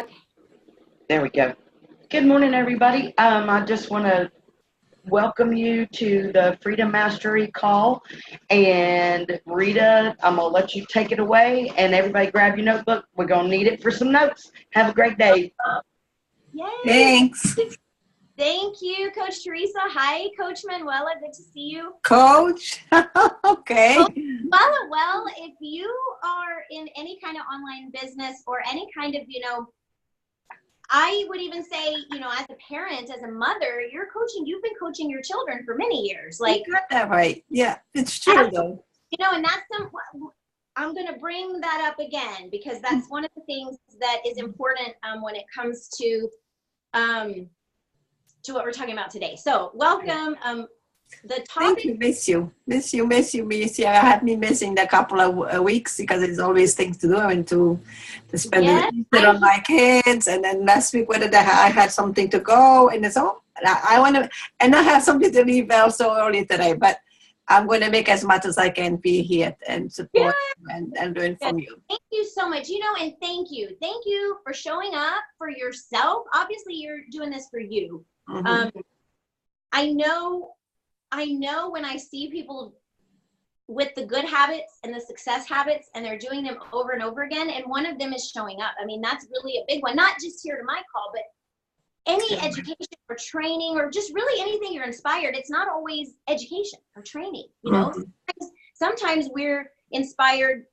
Okay. There we go. Good morning, everybody. I just want to welcome you to the Freedom Mastery call. And Rita, I'm going to let you take it away. And everybody grab your notebook. We're going to need it for some notes. Have a great day. Yay. Thanks. Thank you, Coach Teresa. Hi, Coach Manuela. Good to see you. Coach. Okay. Well, if you are in any kind of online business or any kind of, I would even say, as a parent, as a mother, you've been coaching your children for many years. You got that right. Yeah, it's true though. And that's I'm going to bring that up again, because that's one of the things that is important when it comes to what we're talking about today. So welcome. The topic. Thank you. Miss you. I have been missing a couple of weeks because there's always things to do and to spend Easter on my kids. And then last week, I had something to go, and so I want to, and I have something to leave also early today. But I'm going to make as much as I can be here and support and learn from you. Thank you so much. And thank you for showing up for yourself. Obviously, you're doing this for you. Mm-hmm. I know when I see people with the good habits and the success habits, and they're doing them over and over again, and one of them is showing up. I mean, that's really a big one, not just here to my call, but any education or training or just really anything you're inspired. It's not always education or training, Sometimes we're inspired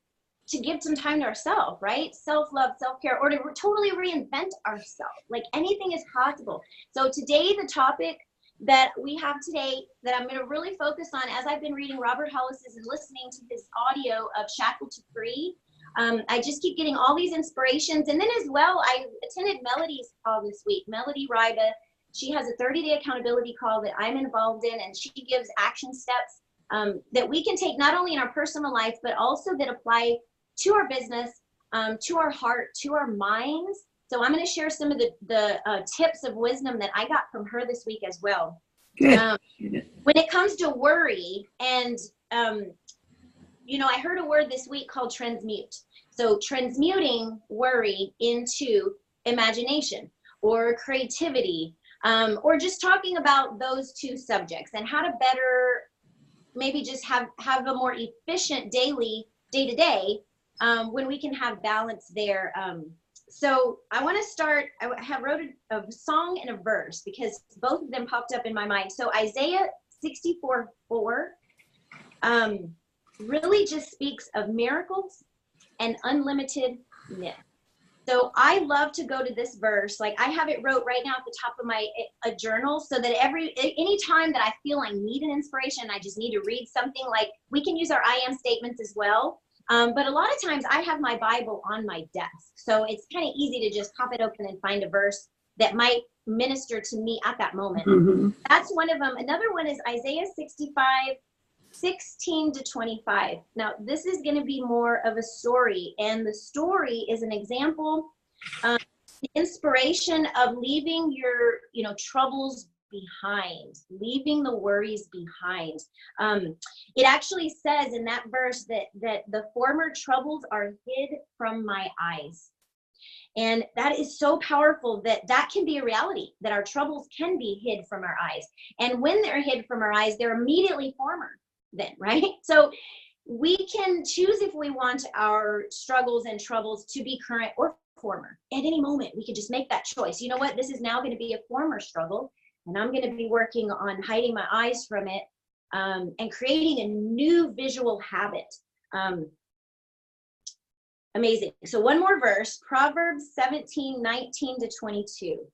to give some time to ourselves, right? Self-love, self-care, or to totally reinvent ourselves. Like anything is possible. So today, the topic that we have today that I'm going to really focus on, as I've been reading Robert Hollis's and listening to his audio of Shackled to Free, I just keep getting all these inspirations. And then as well, I attended Melody's call this week. Melody Rita, she has a 30-day accountability call that I'm involved in, and she gives action steps that we can take not only in our personal life, but also that apply to our business, to our heart, to our minds. So I'm going to share some of the tips of wisdom that I got from her this week as well. When it comes to worry, and I heard a word this week called transmute. So transmuting worry into imagination or creativity, or just talking about those two subjects and how to better maybe just have a more efficient day-to-day when we can have balance there. So I want to start, I have wrote a song and a verse because both of them popped up in my mind. So Isaiah 64:4 really just speaks of miracles and unlimitedness. So I love to go to this verse. Like I have it wrote right now at the top of a journal, so that any time that I feel I need an inspiration, I just need to read something. Like we can use our I am statements as well. But a lot of times I have my Bible on my desk. So it's kind of easy to just pop it open and find a verse that might minister to me at that moment. Mm-hmm. That's one of them. Another one is Isaiah 65:16-25. Now, this is going to be more of a story. And the story is an example, inspiration of leaving your, troubles behind, leaving the worries behind. It actually says in that verse that the former troubles are hid from my eyes. And that is so powerful that can be a reality, that our troubles can be hid from our eyes. And when they're hid from our eyes, they're immediately former then, right? So we can choose if we want our struggles and troubles to be current or former. At any moment, we could just make that choice. You know what? This is now going to be a former struggle. And I'm going to be working on hiding my eyes from it and creating a new visual habit. Amazing. So one more verse, Proverbs 17:19-22.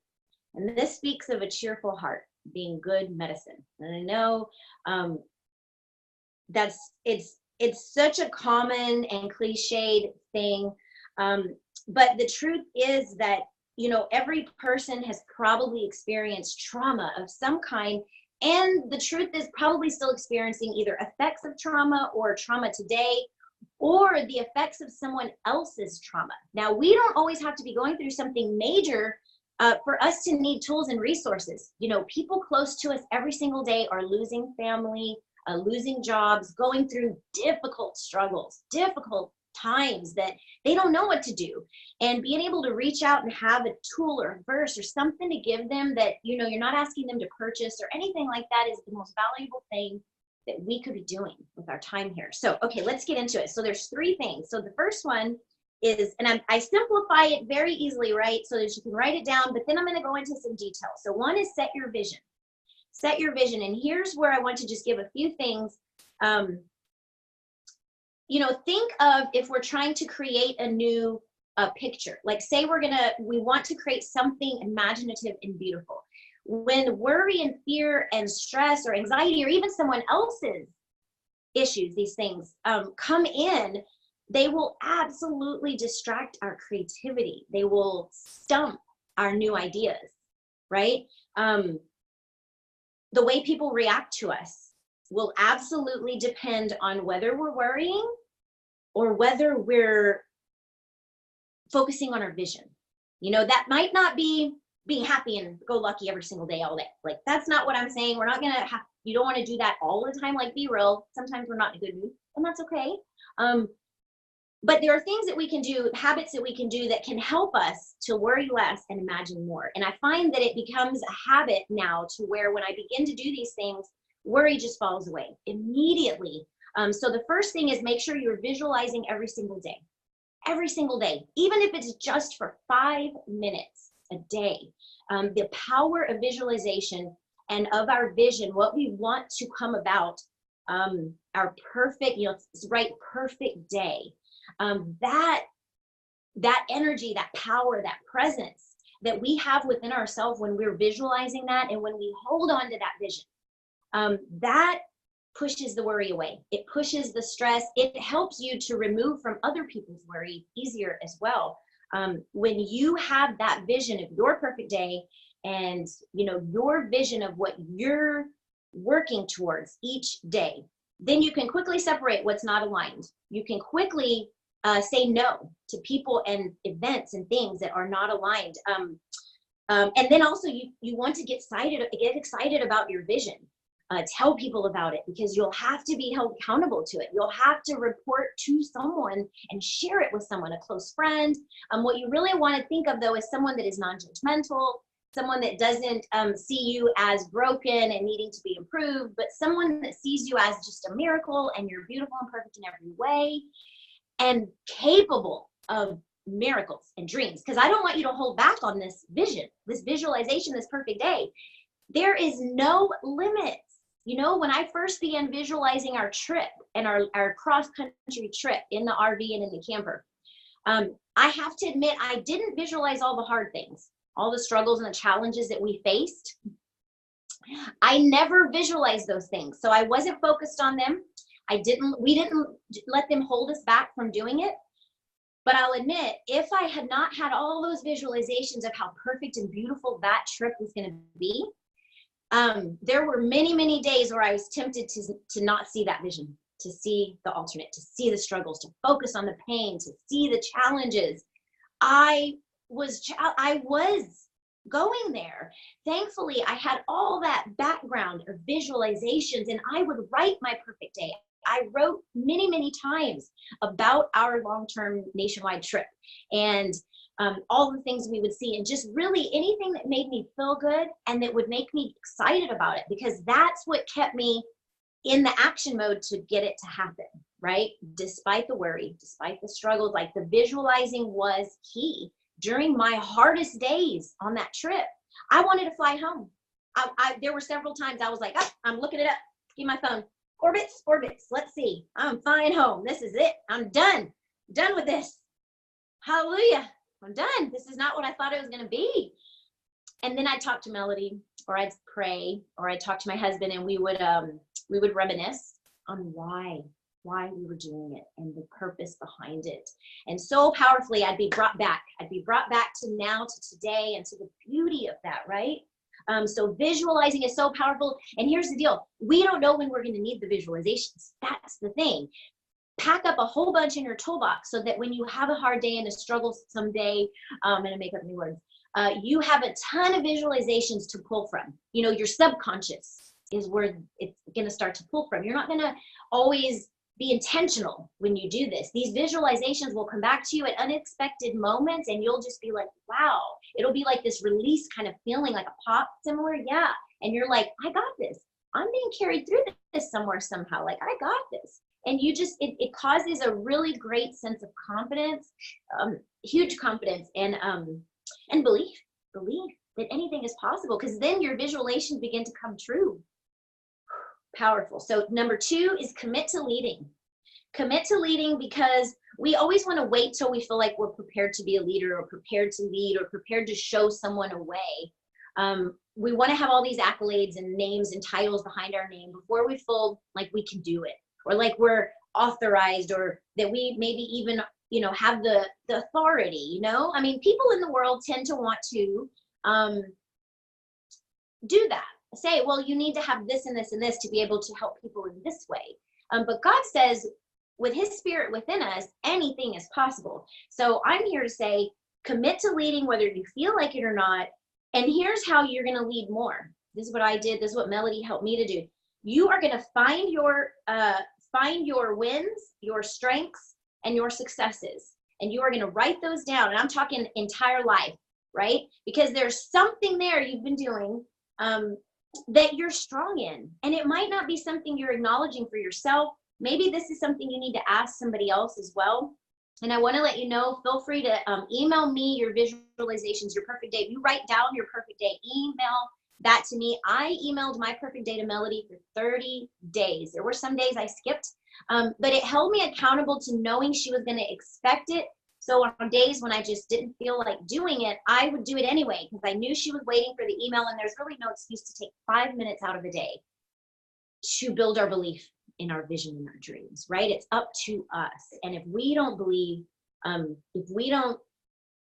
And this speaks of a cheerful heart being good medicine. And I know it's such a common and cliched thing. But the truth is that every person has probably experienced trauma of some kind, and the truth is probably still experiencing either effects of trauma or trauma today, or the effects of someone else's trauma. Now, we don't always have to be going through something major for us to need tools and resources. People close to us every single day are losing family, losing jobs, going through difficult struggles, difficult times that they don't know what to do, and being able to reach out and have a tool or a verse or something to give them that, you know, you're not asking them to purchase or anything like that, is the most valuable thing that we could be doing with our time here. So, okay, let's get into it. So there's 3 things. So the first one is, and I simplify it very easily, right? So that you can write it down, but then I'm going to go into some detail. So one is set your vision. Set your vision. And here's where I want to just give a few things. You know, think of, if we're trying to create a new picture, like say we want to create something imaginative and beautiful. When worry and fear and stress or anxiety or even someone else's issues, these things come in, they will absolutely distract our creativity. They will stump our new ideas, right? The way people react to us will absolutely depend on whether we're worrying or whether we're focusing on our vision. You know, that might not be being happy and go lucky every single day, all day. Like, that's not what I'm saying. We're not gonna have, you don't want to do that all the time. Like, be real. Sometimes we're not in a good mood, and that's okay. But there are things that we can do, habits that we can do that can help us to worry less and imagine more. And I find that it becomes a habit now to where when I begin to do these things, worry just falls away immediately. So the first thing is, make sure you're visualizing every single day, even if it's just for 5 minutes a day. The power of visualization and of our vision, what we want to come about, our perfect, you know, perfect day. That energy, that power, that presence that we have within ourselves when we're visualizing that, and when we hold on to that vision, that pushes the worry away. It pushes the stress. It helps you to remove from other people's worry easier as well. When you have that vision of your perfect day, and you know, your vision of what you're working towards each day, then you can quickly separate what's not aligned. You can quickly say no to people and events and things that are not aligned. And then also you want to get excited about your vision. Tell people about it, because you'll have to be held accountable to it. You'll have to report to someone and share it with someone, a close friend. What you really want to think of, though, is someone that is non-judgmental, someone that doesn't see you as broken and needing to be improved, but someone that sees you as just a miracle, and you're beautiful and perfect in every way and capable of miracles and dreams. Because I don't want you to hold back on this vision, this visualization, this perfect day. There is no limit. You know, when I first began visualizing our trip and our cross-country trip in the RV and in the camper, I have to admit, I didn't visualize all the hard things, all the struggles and the challenges that we faced. I never visualized those things. So I wasn't focused on them. We didn't let them hold us back from doing it. But I'll admit, if I had not had all those visualizations of how perfect and beautiful that trip was going to be, there were many, many days where I was tempted to not see that vision, to see the alternate, to see the struggles, to focus on the pain, to see the challenges. I was going there. Thankfully, I had all that background of visualizations, and I would write my perfect day. I wrote many, many times about our long-term nationwide trip, and all the things we would see, and just really anything that made me feel good and that would make me excited about it, because that's what kept me in the action mode to get it to happen, right? Despite the worry, despite the struggles, like the visualizing was key. During my hardest days on that trip, I wanted to fly home. There were several times I was like, oh, I'm looking it up, get my phone. Orbits, let's see. I'm flying home. This is it. I'm done with this. Hallelujah. I'm done. This is not what I thought it was going to be. And then I'd talk to Melody, or I'd pray, or I'd talk to my husband, and we would reminisce on why we were doing it and the purpose behind it. And so powerfully, I'd be brought back to now, to today, and to the beauty of that, right? So visualizing is so powerful. And here's the deal. We don't know when we're going to need the visualizations. That's the thing. Pack up a whole bunch in your toolbox, so that when you have a hard day and a struggle someday, I'm going to make up new words, you have a ton of visualizations to pull from. You know, your subconscious is where it's going to start to pull from. You're not going to always be intentional when you do this. These visualizations will come back to you at unexpected moments, and you'll just be like, wow. It'll be like this release kind of feeling, like a pop, similar. Yeah. And you're like, I got this. I'm being carried through this somewhere, somehow. Like, I got this. And you just, it causes a really great sense of confidence, huge confidence, and belief that anything is possible, because then your visualizations begin to come true. Powerful. So number 2 is commit to leading. Commit to leading, because we always want to wait till we feel like we're prepared to be a leader, or prepared to lead, or prepared to show someone a way. We want to have all these accolades and names and titles behind our name before we feel like we can do it, or like we're authorized, or that we maybe even, have the authority, I mean, people in the world tend to want to do that. Say, well, you need to have this and this and this to be able to help people in this way. But God says, with his spirit within us, anything is possible. So I'm here to say, commit to leading, whether you feel like it or not. And here's how you're going to lead more. This is what I did. This is what Melody helped me to do. You are going to find your wins, your strengths, and your successes. And you are going to write those down. And I'm talking entire life, right? Because there's something there you've been doing that you're strong in. And it might not be something you're acknowledging for yourself. Maybe this is something you need to ask somebody else as well. And I want to let you know, feel free to email me your visualizations, your perfect day. If you write down your perfect day, email that to me. I emailed my perfect day to Melody for 30 days. There were some days I skipped, but it held me accountable to knowing she was going to expect it. So on days when I just didn't feel like doing it, I would do it anyway, because I knew she was waiting for the email, and there's really no excuse to take 5 minutes out of a day to build our belief in our vision and our dreams, right? It's up to us. And if we don't believe, if we don't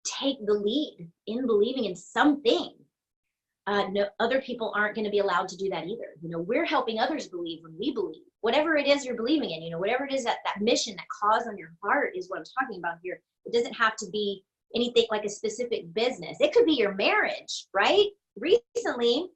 take the lead in believing in something, no, other people aren't going to be allowed to do that either. We're helping others believe when we believe. Whatever it is you're believing in, whatever it is, that mission, that cause on your heart is what I'm talking about here. It doesn't have to be anything like a specific business. It could be your marriage, right? Recently,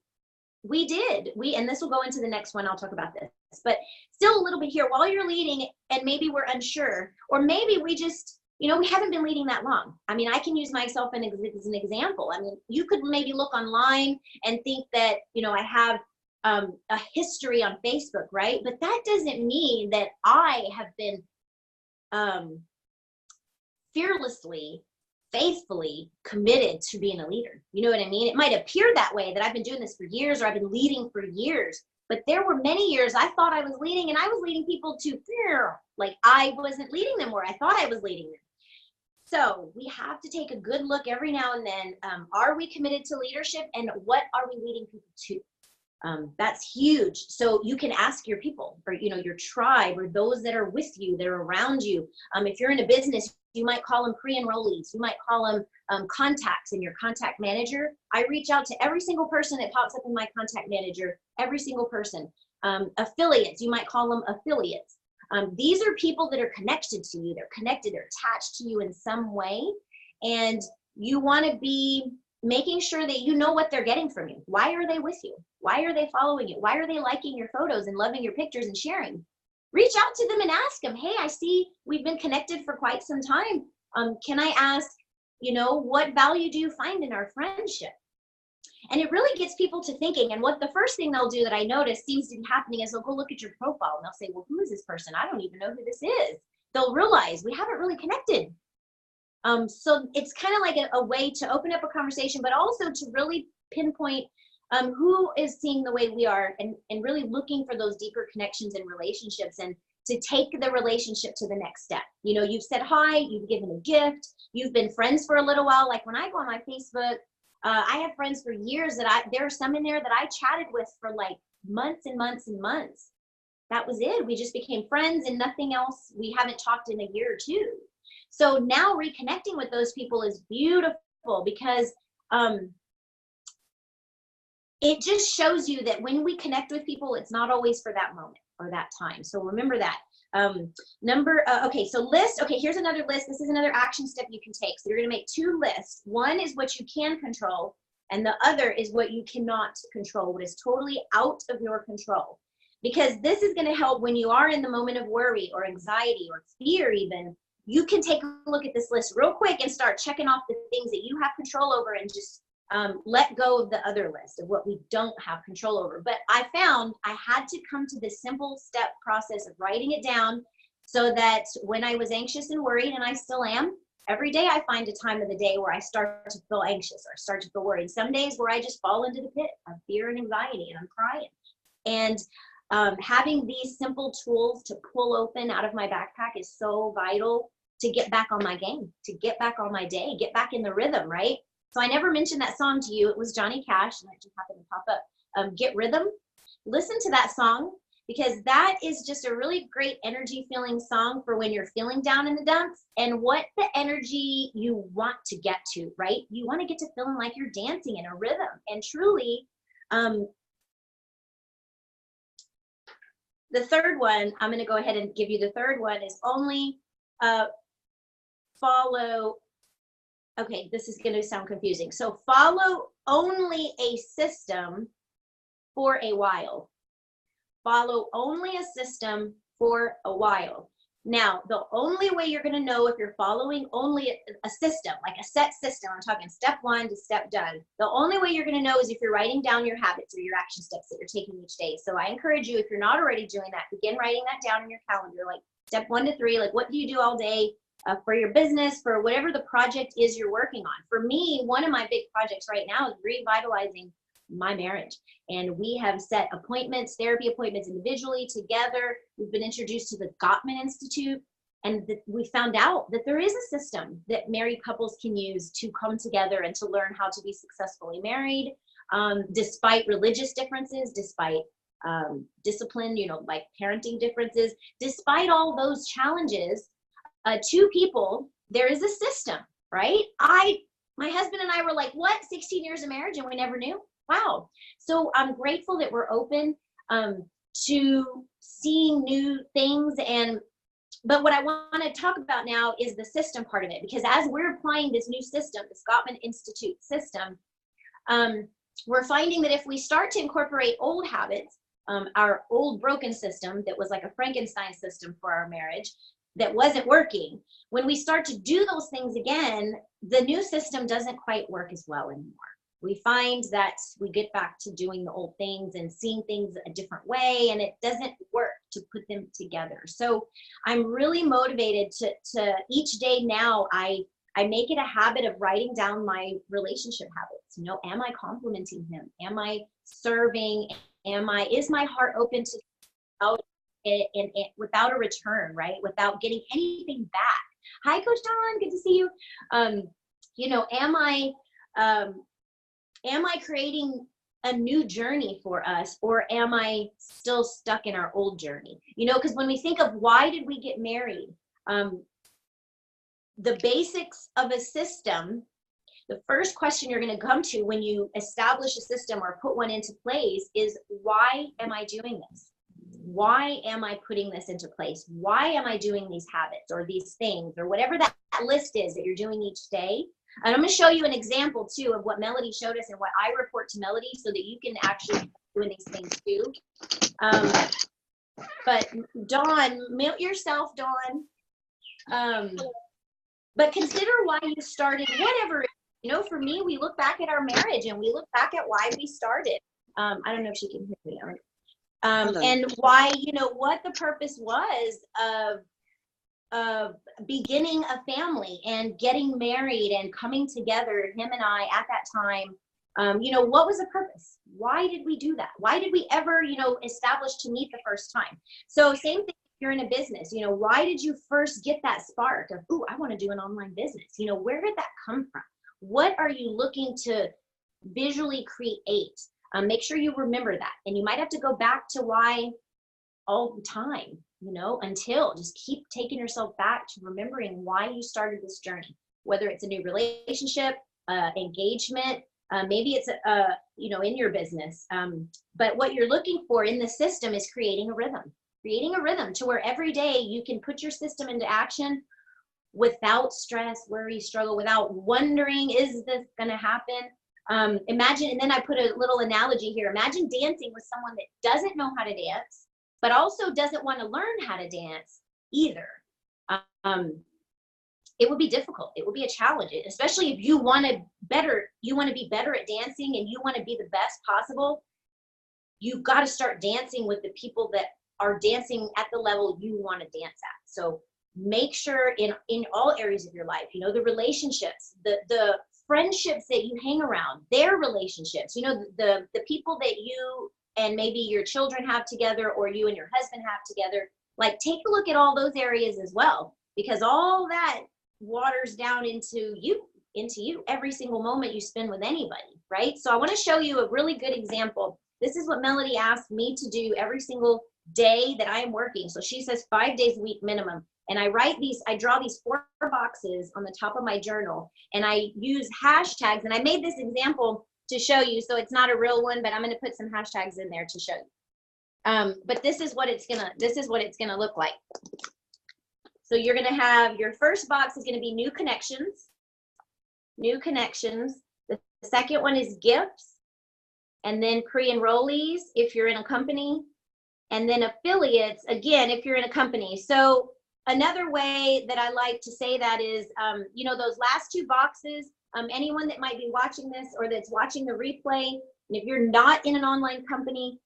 and this will go into the next one, I'll talk about this, but still a little bit here, while you're leading and maybe we're unsure, or maybe we just, we haven't been leading that long. I mean, I can use myself as an example. I mean, you could maybe look online and think that, I have a history on Facebook, right? But that doesn't mean that I have been fearlessly, faithfully committed to being a leader. You know what I mean? It might appear that way, that I've been doing this for years, or I've been leading for years, but there were many years I thought I was leading, and I was leading people to fear, like I wasn't leading them where I thought I was leading them. So we have to take a good look every now and then. Are we committed to leadership, and what are we leading people to? That's huge. So you can ask your people, or your tribe, or those that are with you, that are around you. If you're in a business, you might call them pre-enrollees. You might call them contacts in your contact manager. I reach out to every single person that pops up in my contact manager, every single person. Affiliates, you might call them affiliates. These are people that are connected to you. They're connected, they're attached to you in some way. And you want to be making sure that you know what they're getting from you. Why are they with you? Why are they following you? Why are they liking your photos and loving your pictures and sharing? Reach out to them and ask them, hey, I see we've been connected for quite some time. Can I ask, what value do you find in our friendship? And it really gets people to thinking. And what the first thing they'll do that I notice seems to be happening is they'll go look at your profile and they'll say, well, who is this person? I don't even know who this is. They'll realize we haven't really connected. So it's kind of like a way to open up a conversation, but also to really pinpoint who is seeing the way we are, and really looking for those deeper connections and relationships, and to take the relationship to the next step. You've said hi, you've given a gift, you've been friends for a little while. Like when I go on my Facebook, I have friends for years there are some in there that I chatted with for like months and months and months. That was it. We just became friends and nothing else. We haven't talked in a year or two. So now reconnecting with those people is beautiful, because it just shows you that when we connect with people, it's not always for that moment or that time. So remember that. Okay, so list. Okay, here's another list. This is another action step you can take. So you're going to make 2 lists. One is what you can control, and the other is what you cannot control, what is totally out of your control. because this is going to help when you are in the moment of worry or anxiety or fear even. You can take a look at this list real quick and start checking off the things that you have control over, and just let go of the other list of what we don't have control over. But I found I had to come to this simple step process of writing it down, so that when I was anxious and worried, and I still am, every day I find a time of the day where I start to feel anxious or start to feel worried. Some days where I just fall into the pit of fear and anxiety and I'm crying. And having these simple tools to pull open out of my backpack is so vital to get back on my game, to get back on my day, get back in the rhythm, right? So I never mentioned that song to you. It was Johnny Cash, and it just happened to pop up. Get Rhythm. Listen to that song, because that is just a really great energy feeling song for when you're feeling down in the dumps and what the energy you want to get to, right? You want to get to feeling like you're dancing in a rhythm. And truly, the third one, I'm going to go ahead and give you the third one, is only follow. Okay, this is going to sound confusing. So follow only a system for a while. Follow only a system for a while. Now, the only way you're going to know if you're following only a system, like a set system, I'm talking step one to step done. The only way you're going to know is if you're writing down your habits or your action steps that you're taking each day. So I encourage you, if you're not already doing that, begin writing that down in your calendar, like step 1 to 3, like what do you do all day for your business, for whatever the project is you're working on. For me, one of my big projects right now is revitalizing my marriage. And we have set appointments, therapy appointments individually, together. We've been introduced to the Gottman Institute, and we found out that there is a system that married couples can use to come together and to learn how to be successfully married, despite religious differences, despite discipline, like parenting differences, despite all those challenges. 2 people, there is a system, right? My husband and I were like, what, 16 years of marriage, and we never knew? Wow. So I'm grateful that we're open to seeing new things. But what I want to talk about now is the system part of it, because as we're applying this new system, the Gottman Institute system, we're finding that if we start to incorporate old habits, our old broken system that was like a Frankenstein system for our marriage, that wasn't working, when we start to do those things again, the new system doesn't quite work as well anymore. We find that we get back to doing the old things and seeing things a different way, and it doesn't work to put them together. So I'm really motivated to each day now, I make it a habit of writing down my relationship habits. Am I complimenting him? Am I serving? Is my heart open to out and without a return, right? Without getting anything back. Hi, Coach Dawn, good to see you. Am I creating a new journey for us, or am I still stuck in our old journey? Because when we think of why did we get married, the basics of a system, the first question you're going to come to when you establish a system or put one into place is, why am I doing this? Why am I putting this into place? Why am I doing these habits or these things or whatever that list is that you're doing each day? And I'm going to show you an example too of what Melody showed us and what I report to Melody, so that you can actually be doing these things too. But Dawn, mute yourself, Dawn. But consider why you started, whatever. For me, we look back at our marriage and we look back at why we started. I don't know if she can hear me. And why, what the purpose was of beginning a family and getting married and coming together, him and I at that time. What was the purpose? Why did we do that? Why did we ever, establish to meet the first time? So same thing if you're in a business, why did you first get that spark of, I want to do an online business? Where did that come from? What are you looking to visually create? Make sure you remember that. And you might have to go back to why all the time, until just keep taking yourself back to remembering why you started this journey, whether it's a new relationship, engagement, maybe it's, in your business. But what you're looking for in the system is creating a rhythm to where every day you can put your system into action without stress, worry, struggle, without wondering, is this going to happen? Imagine, and then I put a little analogy here. Imagine dancing with someone that doesn't know how to dance, but also doesn't want to learn how to dance either. It would be difficult. It would be a challenge, especially if you want to be better at dancing and you want to be the best possible. You've got to start dancing with the people that are dancing at the level you want to dance at. So make sure in all areas of your life, you know, the relationships, the friendships that you hang around, their relationships, you know, the people that you and maybe your children have together, or you and your husband have together, like take a look at all those areas as well, because all that waters down into you every single moment you spend with anybody, right? So I want to show you a really good example. This is what Melody asked me to do every single day that I am working. So she says 5 days a week minimum. And I draw these 4 boxes on the top of my journal, and I use hashtags. And I made this example to show you, so it's not a real one, but I'm going to put some hashtags in there to show you. But this is what it's gonna look like. So you're gonna have, your first box is gonna be new connections. The second one is gifts, and then pre-enrollees if you're in a company, and then affiliates again if you're in a company. So another way that I like to say that is, you know, those last 2 boxes, anyone that might be watching this or that's watching the replay, and if you're not in an online company,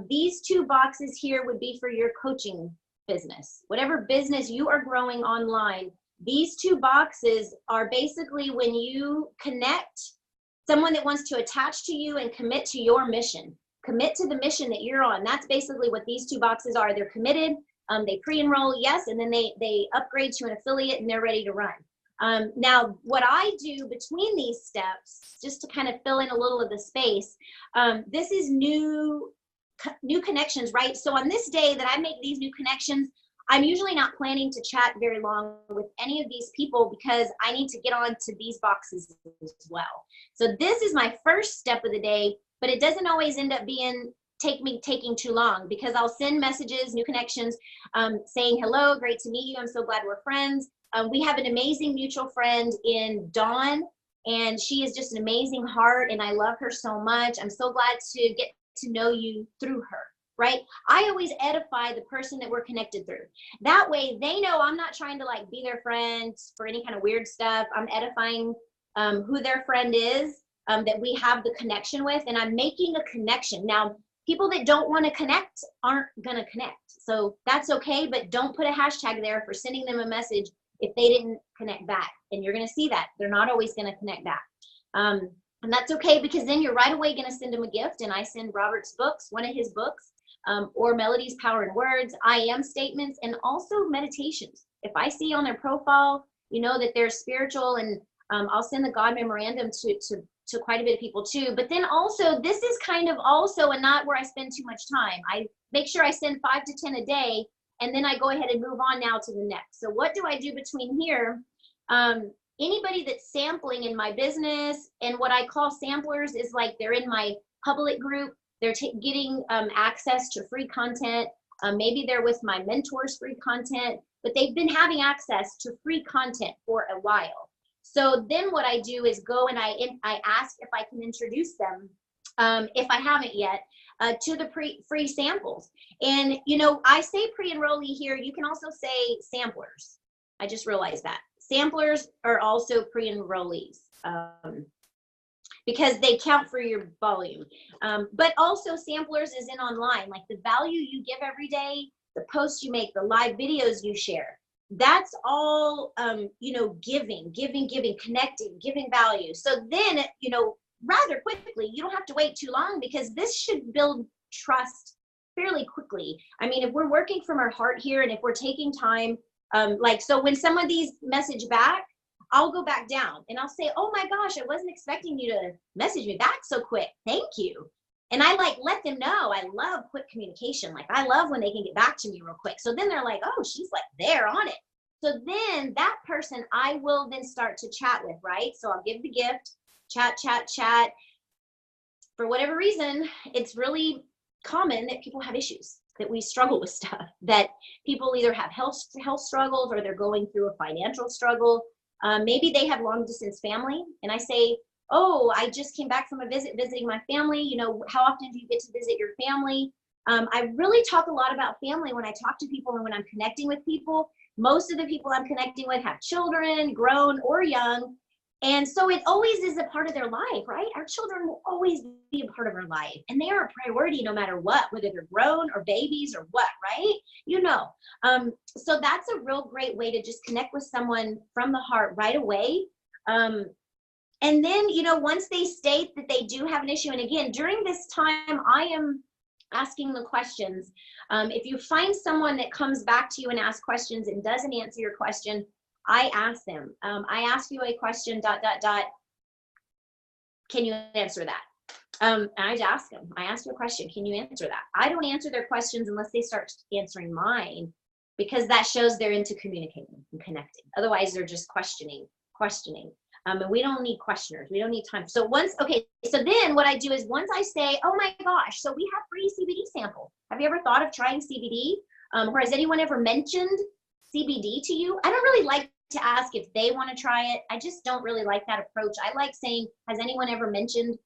these 2 boxes here would be for your coaching business. Whatever business you are growing online, these 2 boxes are basically when you connect someone that wants to attach to you and commit to your mission. Commit to the mission that you're on. That's basically what these 2 boxes are. They're committed, they pre-enroll, yes, and then they upgrade to an affiliate and they're ready to run. Now, what I do between these steps, just to kind of fill in a little of the space, this is new connections, right? So on this day that I make these new connections, I'm usually not planning to chat very long with any of these people because I need to get on to these boxes as well. So this is my first step of the day, but it doesn't always end up taking too long, because I'll send messages, new connections, saying, hello, great to meet you. I'm so glad we're friends. We have an amazing mutual friend in Dawn, and she is just an amazing heart, and I love her so much. I'm so glad to get to know you through her, right? I always edify the person that we're connected through. That way they know I'm not trying to like be their friend for any kind of weird stuff. I'm edifying who their friend is, that we have the connection with, and I'm making a connection. Now, people that don't want to connect aren't going to connect. So that's okay, but don't put a hashtag there for sending them a message if they didn't connect back. And you're going to see that. They're not always going to connect back. And that's okay, because then you're right away going to send them a gift. And I send Robert's books, one of his books, or Melody's Power in Words, I Am statements, and also meditations. If I see on their profile, you know, that they're spiritual, and I'll send the God memorandum to quite a bit of people too. But then also, this is kind of also, and not where I spend too much time. I make sure I send 5 to 10 a day, and then I go ahead and move on now to the next. So what do I do between here? Anybody that's sampling in my business, and what I call samplers is like they're in my public group, they're getting access to free content. Maybe they're with my mentors' free content, but they've been having access to free content for a while. So then what I do is go and I ask if I can introduce them, if I haven't yet, to the free samples. And, you know, I say pre-enrollee here, you can also say samplers. I just realized that. Samplers are also pre-enrollees, because they count for your volume. But also samplers is in online, like the value you give every day, the posts you make, the live videos you share. That's all, you know, giving, connecting, giving value. So then, you know, rather quickly, you don't have to wait too long, because this should build trust fairly quickly. I mean, if we're working from our heart here, and if we're taking time, like, so when some of these message back, I'll go back down and I'll say, oh my gosh, I wasn't expecting you to message me back so quick. Thank you. And I like let them know I love quick communication. Like, I love when they can get back to me real quick. So then they're like, oh, she's like there on it. So then that person I will then start to chat with, right? So I'll give the gift, chat. For whatever reason, it's really common that people have issues, that we struggle with stuff, that people either have health struggles, or they're going through a financial struggle. Maybe they have long distance family, and I say, oh, I just came back from a visit visiting my family. You know, how often do you get to visit your family? I really talk a lot about family when I talk to people and when I'm connecting with people. Most of the people I'm connecting with have children, grown or young. And so it always is a part of their life, right? Our children will always be a part of our life, and they are a priority no matter what, whether they're grown or babies or what, right? You know. So that's a real great way to just connect with someone from the heart right away. And then, you know, once they state that they do have an issue, and again, during this time, I am asking the questions. If you find someone that comes back to you and asks questions and doesn't answer your question, I ask them, I ask you a question, ... Can you answer that? And I ask them, I ask you a question, can you answer that? I don't answer their questions unless they start answering mine, because that shows they're into communicating and connecting. Otherwise, they're just questioning. And we don't need questioners. We don't need time. So so then what I do is once I say, oh my gosh, so we have free CBD sample. Have you ever thought of trying CBD? Or has anyone ever mentioned CBD to you? I don't really like to ask if they want to try it. I just don't really like that approach. I like saying, has anyone ever mentioned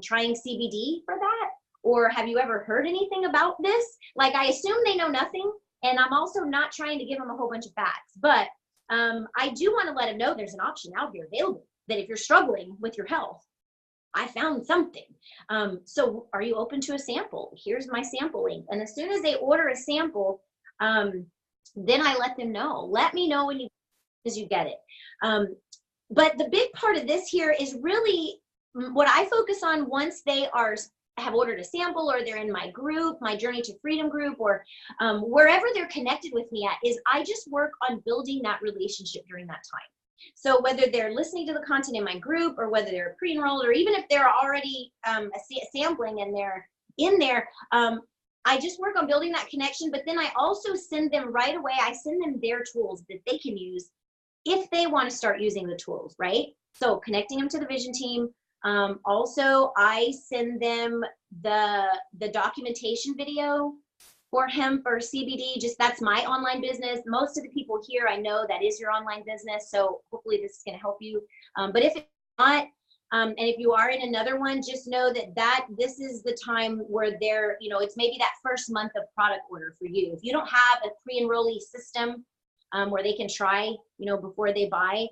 trying CBD for that? Or have you ever heard anything about this? Like, I assume they know nothing, and I'm also not trying to give them a whole bunch of facts, but I do want to let them know there's an option out here available, that if you're struggling with your health, I found something. So are you open to a sample? Here's my sample link. And as soon as they order a sample, then I let them know. Let me know when you get it. But the big part of this here is really what I focus on once they have ordered a sample, or they're in my group, my Journey to Freedom group, or wherever they're connected with me at, is I just work on building that relationship during that time. So whether they're listening to the content in my group, or whether they're pre-enrolled, or even if they're already sampling and they're in there, I just work on building that connection. But then I also send them right away, I send them their tools that they can use if they want to start using the tools, right? So connecting them to the vision team. Also, I send them the documentation video for hemp or CBD. Just, that's my online business. Most of the people here, I know that is your online business. So hopefully this is going to help you. But if it's not, and if you are in another one, just know that this is the time where they're, you know, it's maybe that first month of product order for you. If you don't have a pre-enrollee system where they can try, you know, before they buy,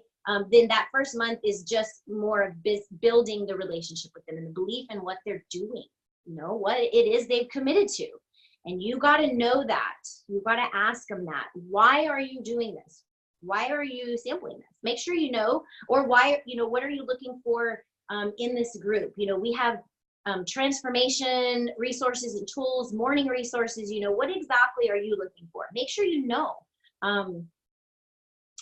then that first month is just more of building the relationship with them and the belief in what they're doing, you know, what it is they've committed to. And you got to know that. You got to ask them that. Why are you doing this? Why are you sampling this? Make sure you know, or why, you know, what are you looking for in this group? You know, we have transformation resources and tools, morning resources. You know, what exactly are you looking for? Make sure you know.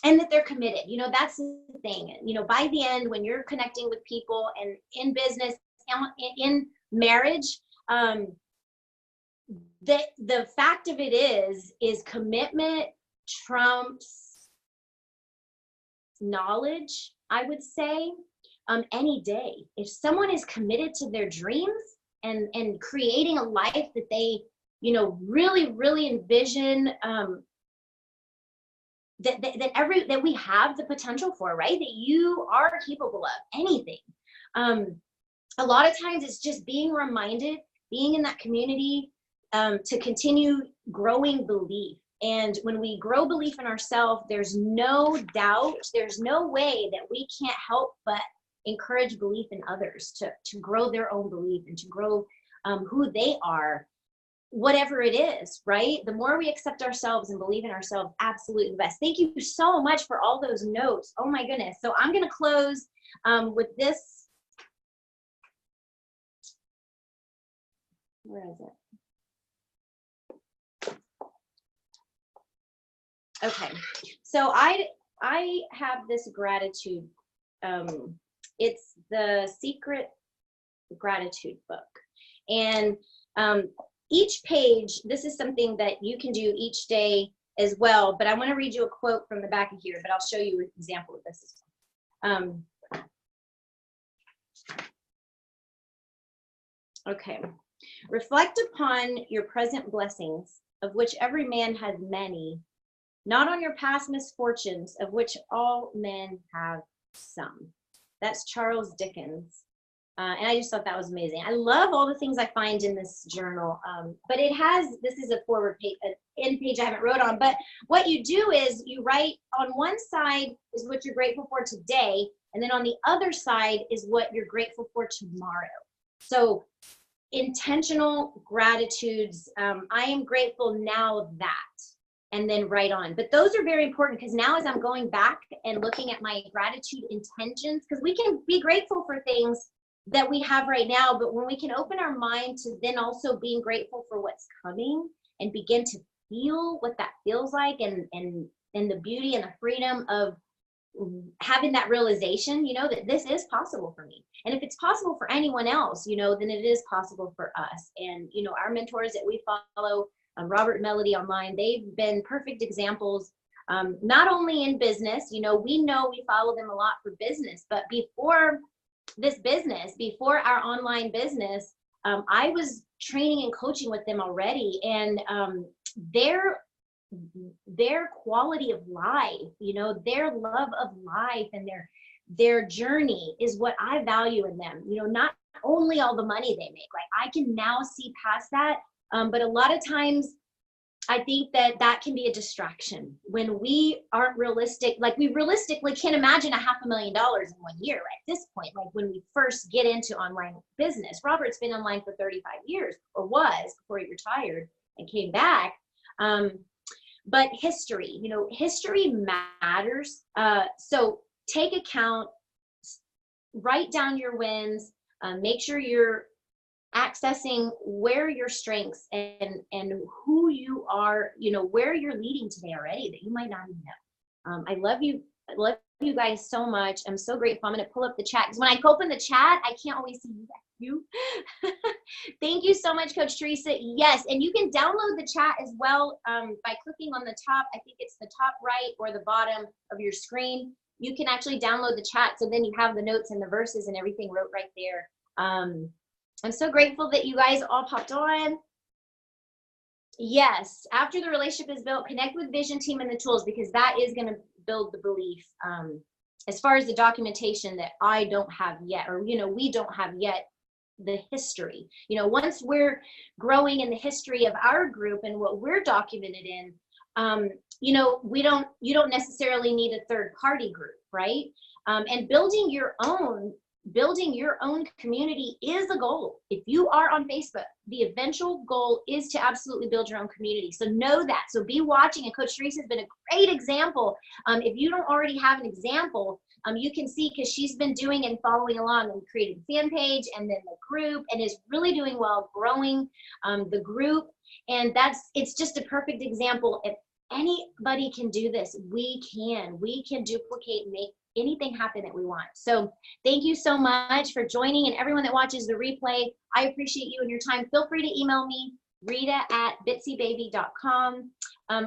And that they're committed. You know, that's the thing. You know, by the end, when you're connecting with people and in business, in marriage, the fact of it is commitment trumps knowledge, I would say, any day. If someone is committed to their dreams and creating a life that they, you know, really, really envision, that we have the potential for, right? That you are capable of anything. A lot of times it's just being reminded, being in that community, to continue growing belief. And when we grow belief in ourselves, there's no doubt, there's no way that we can't help but encourage belief in others to grow their own belief and to grow who they are, whatever it is, right? The more we accept ourselves and believe in ourselves, absolutely the best. Thank you so much for all those notes. Oh my goodness. So I'm going to close with this. Where is it? Okay. So I have this gratitude. It's the Secret Gratitude book. And each page, this is something that you can do each day as well, but I want to read you a quote from the back of here, but I'll show you an example of this as well. Okay. Reflect upon your present blessings, of which every man has many, not on your past misfortunes, of which all men have some. That's Charles Dickens. And I just thought that was amazing. I love all the things I find in this journal. But this is a forward page, an end page I haven't wrote on. But what you do is you write on one side is what you're grateful for today. And then on the other side is what you're grateful for tomorrow. So intentional gratitudes. I am grateful now that, and then write on. But those are very important because now as I'm going back and looking at my gratitude intentions, because we can be grateful for things that we have right now, but when we can open our mind to then also being grateful for what's coming and begin to feel what that feels like and the beauty and the freedom of having that realization, that this is possible for me. And if it's possible for anyone else, then it is possible for us. And, our mentors that we follow, Robert and Melody online, they've been perfect examples, not only in business, we know we follow them a lot for business, but before this business, before our online business, I was training and coaching with them already. And their quality of life, their love of life and their journey is what I value in them. Not only all the money they make, like I can now see past that. But a lot of times I think that can be a distraction when we aren't realistic. Like we realistically can't imagine $500,000 in 1 year at this point. Like when we first get into online business, Robert's been online for 35 years or was before he retired and came back. But history, history matters. So take account, write down your wins, make sure you're accessing where your strengths and who you are, where you're leading today already that you might not even know. I love you. I love you guys so much. I'm so grateful. I'm going to pull up the chat because when I open the chat, I can't always see you. Thank you so much, Coach Teresa. Yes, and you can download the chat as well by clicking on the top. I think it's the top right or the bottom of your screen. You can actually download the chat, so then you have the notes and the verses and everything wrote right there. I'm so grateful that you guys all popped on. Yes, after the relationship is built, connect with Vision Team and the tools, because that is going to build the belief. As far as the documentation that I don't have yet, or, we don't have yet, the history. Once we're growing in the history of our group and what we're documented in, you don't necessarily need a third party group, right? And building your own community is a goal. If you are on Facebook, the eventual goal is to absolutely build your own community. So know that. So be watching, and Coach Teresa has been a great example. If you don't already have an example, you can see, because she's been doing and following along and created a fan page and then the group, and is really doing well growing the group. And it's just a perfect example. If anybody can do this, we can duplicate and make anything happen that we want. So thank you so much for joining, and everyone that watches the replay, I appreciate you and your time. Feel free to email me, rita@bitsybaby.com.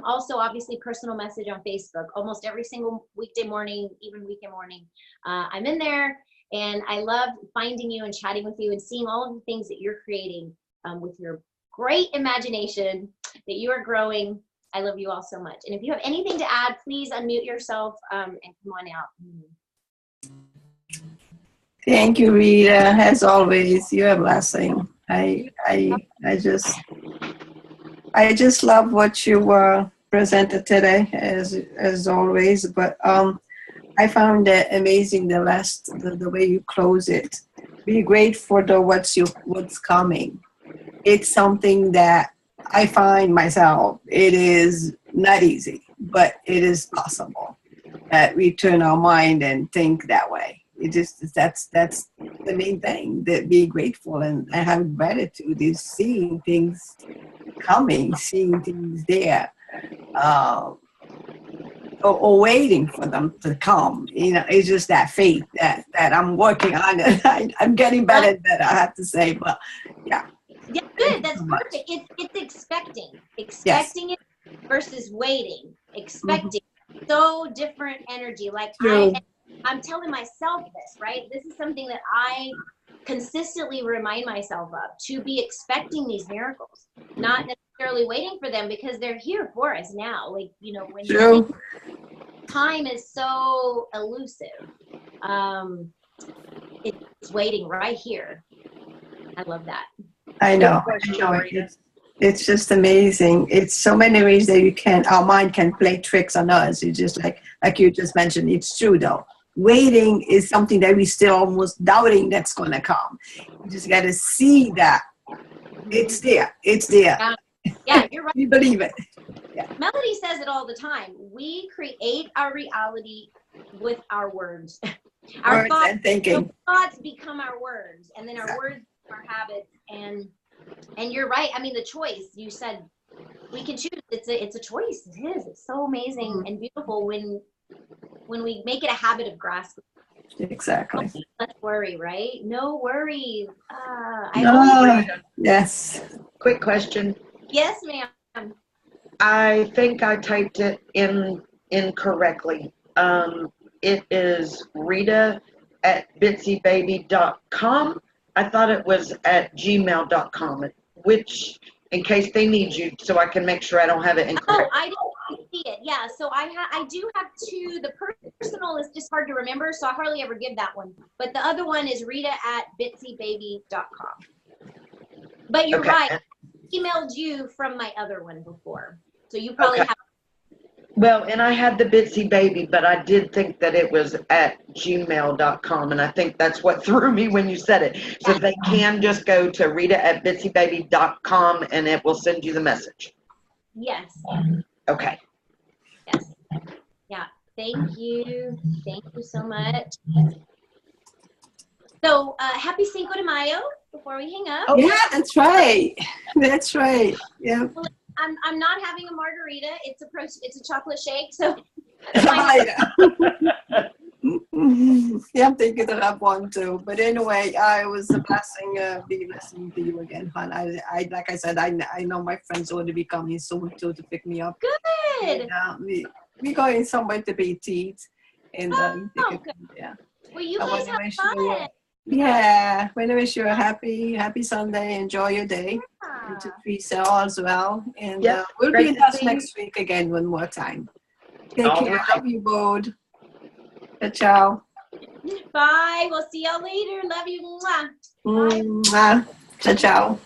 Also, obviously, personal message on Facebook almost every single weekday morning, even weekend morning. I'm in there, and I love finding you and chatting with you and seeing all of the things that you're creating with your great imagination that you are growing. I love you all so much. And if you have anything to add, please unmute yourself and come on out. Thank you, Rita. As always, you're a blessing. I just love what you presented today, as always. But I found that amazing. The way you close it. Be grateful for what's coming. It's something that I find myself, it is not easy, but it is possible that we turn our mind and think that way. That's the main thing, that be grateful and have gratitude is seeing things coming, seeing things there, or waiting for them to come. It's just that faith that I'm working on it. I'm getting better and better, I have to say, but yeah. Yeah, good. That's perfect. It's expecting Yes. it versus waiting. Expecting, so different energy. Like I'm telling myself this, right? This is something that I consistently remind myself of, to be expecting these miracles, not necessarily waiting for them, because they're here for us now. Like, when time is so elusive. It's waiting right here. I love that. I know. It's just amazing. It's so many ways that our mind can play tricks on us. It's just like you just mentioned, it's true though. Waiting is something that we still almost doubting that's going to come. You just got to see that it's there. It's there. Yeah, you're right. You believe it. Yeah. Melody says it all the time. We create our reality with our words. Our words thoughts, and thinking. Thoughts become our words, and then our words become our habits. And you're right. I mean, the choice you said we can choose. It's a choice. It is. It's so amazing and beautiful when we make it a habit of grasping. Exactly. Let's worry, right? No worries. Yes. Quick question. Yes, ma'am. I think I typed it in incorrectly. It is Rita at bitsybaby.com. I thought it was at gmail.com, which, in case they need you, so I can make sure I don't have it incorrect. Oh, I didn't see it. Yeah, so I do have two. The personal is just hard to remember, so I hardly ever give that one. But the other one is Rita at bitsybaby.com. But you're right. I emailed you from my other one before, so you probably have. Well, and I had the Bitsy Baby, but I did think that it was at gmail.com, and I think that's what threw me when you said it. So they can just go to Rita at bitsybaby.com, and it will send you the message. Yes. Okay. Yes. Yeah. Thank you. Thank you so much. So happy Cinco de Mayo before we hang up. Oh, yeah, that's right. That's right. Yeah. I'm not having a margarita. It's a chocolate shake. So yeah, I'm thinking that I want to. But anyway, it was a blessing being listening to you again, hon. I like I said, I know my friends are going to be coming soon too to pick me up. Good. And, we going somewhere to be eat, and good. Yeah. Well, you guys have fun. Yeah, we wish you a happy Sunday. Enjoy your day. And to Teresa as well. And we'll be in touch next week again one more time. Take care. Right. Love you both. Ciao. Bye. We'll see y'all later. Love you. Mwah. Mwah. Ciao.